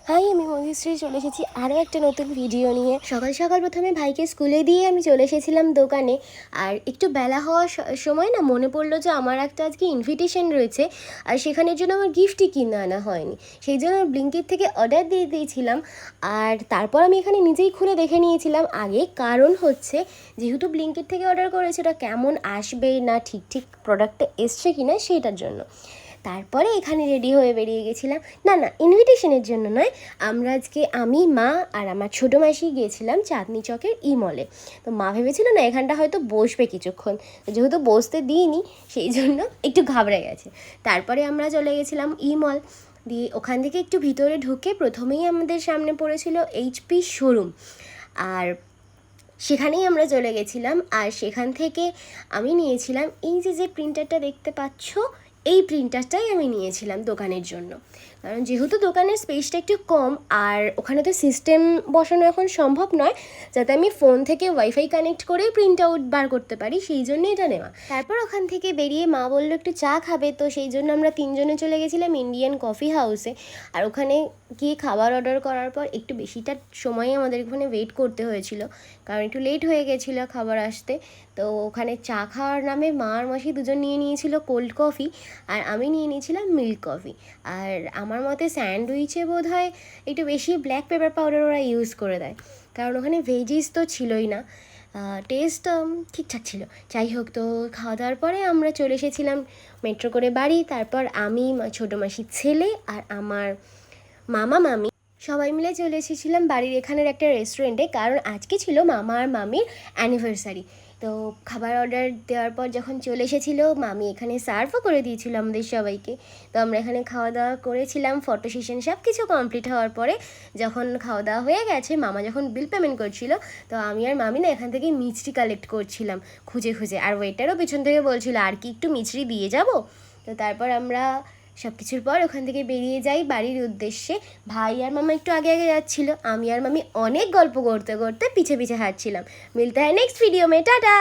High, আমি মঞ্জুশ্রী চলে এসেছি আরও একটা নতুন ভিডিও নিয়ে। সকাল সকাল প্রথমে ভাইকে স্কুলে দিয়ে আমি চলে এসেছিলাম দোকানে। আর একটু বেলা হওয়ার সময় না মনে পড়লো যে আমার একটা আজকে ইনভিটেশন রয়েছে, আর সেখানের জন্য আমার গিফটই কিনে আনা হয়নি। সেই জন্য ব্লিঙ্কিট থেকে অর্ডার দিয়ে দিয়েছিলাম। আর তারপর আমি এখানে নিজেই খুলে দেখে নিয়েছিলাম আগে, কারণ হচ্ছে যেহেতু ব্লিঙ্কিট থেকে অর্ডার করেছে ওটা কেমন আসবে না ঠিক ঠিক প্রোডাক্টটা এসছে কি না সেইটার জন্য। তারপরে এখানে রেডি হয়ে বেরিয়ে গেছিলাম। না, ইনভিটেশনের জন্য নয়, আমরা আজকে আমি, মা আর আমার ছোটো মাসি গিয়েছিলাম চাঁদনি চকের মলে। তো মা ভেবেছিল না এখানটা হয়তো বসবে কিছুক্ষণ, যেহেতু বসতে দিইনি সেই জন্য একটু ঘাবড়ে গেছে। তারপরে আমরা চলে গেছিলাম মল দিয়ে, ওখান থেকে একটু ভিতরে ঢুকে প্রথমেই আমাদের সামনে পড়েছিল HP শোরুম। আর সেখানেই আমরা চলে গেছিলাম। আর সেখান থেকে আমি নিয়েছিলাম এই যে প্রিন্টারটা দেখতে পাচ্ছ, এই প্রিন্টারটাই আমি নিয়েছিলাম দোকানের জন্য। কারণ যেহেতু দোকানের স্পেসটা একটু কম, আর ওখানে তো সিস্টেম বসানো এখন সম্ভব নয় যাতে আমি ফোন থেকে ওয়াইফাই কানেক্ট করেই প্রিন্ট আউট বার করতে পারি, সেই জন্যই এটা নেওয়া। তারপর ওখান থেকে বেরিয়ে মা বললো একটু চা খাবে, তো সেই জন্য আমরা তিনজনে চলে গেছিলাম ইন্ডিয়ান কফি হাউসে। আর ওখানে গিয়ে খাবার অর্ডার করার পর একটু বেশিটা সময় আমাদের ওখানে ওয়েট করতে হয়েছিল, কারণ একটু লেট হয়ে গেছিলো খাবার আসতে। তো ওখানে চা খাওয়ার নামে মা আর মাসি দুজন নিয়ে নিয়েছিল কোল্ড কফি, আর আমি নিয়ে নিয়েছিলাম মিল্ক কফি। আর আমার মতে স্যান্ডউইচে বোধ হয় একটু বেশি ব্ল্যাক পেপার পাউডার ওরা ইউজ করে দেয়, কারণ ওখানে ভেজিস তো ছিলই না। টেস্ট ঠিকঠাক ছিল। যাই হোক, তো খাওয়া দাওয়ার পরে আমরা চলে এসেছিলাম মেট্রো করে বাড়ি। তারপর আমি, ছোটো মাসির ছেলে আর আমার মামা মামি সবাই মিলে চলে এসেছিলাম বাড়ির এখানের একটা রেস্টুরেন্টে, কারণ আজকে ছিল মামা আর মামির অ্যানিভার্সারি। তো খাবার অর্ডার দেওয়ার পর যখন চলে এসেছিলো, মামি এখানে সার্ভও করে দিয়েছিল আমাদের সবাইকে। তো আমরা এখানে খাওয়া দাওয়া করেছিলাম, ফটো সেশন সব কিছু কমপ্লিট হওয়ার পরে যখন খাওয়া দাওয়া হয়ে গেছে, মামা যখন বিল পেমেন্ট করছিল, তো আমি আর মামি না এখান থেকে মিষ্টি কালেক্ট করছিলাম খুঁজে খুঁজে। আর ওয়েটারও পিছন থেকে বলছিল আর কি একটু মিষ্টি দিয়ে যাব। তো তারপর আমরা সব কিছুর পর ওখান থেকে বেরিয়ে যাই বাড়ির উদ্দেশ্যে। ভাই আর মামা একটু আগে আগে যাচ্ছিলো, আমি আর মামি অনেক গল্প করতে করতে পিছে পিছে হাঁটছিলাম। মিলতে হয় নেক্সট ভিডিও মে, টাটা।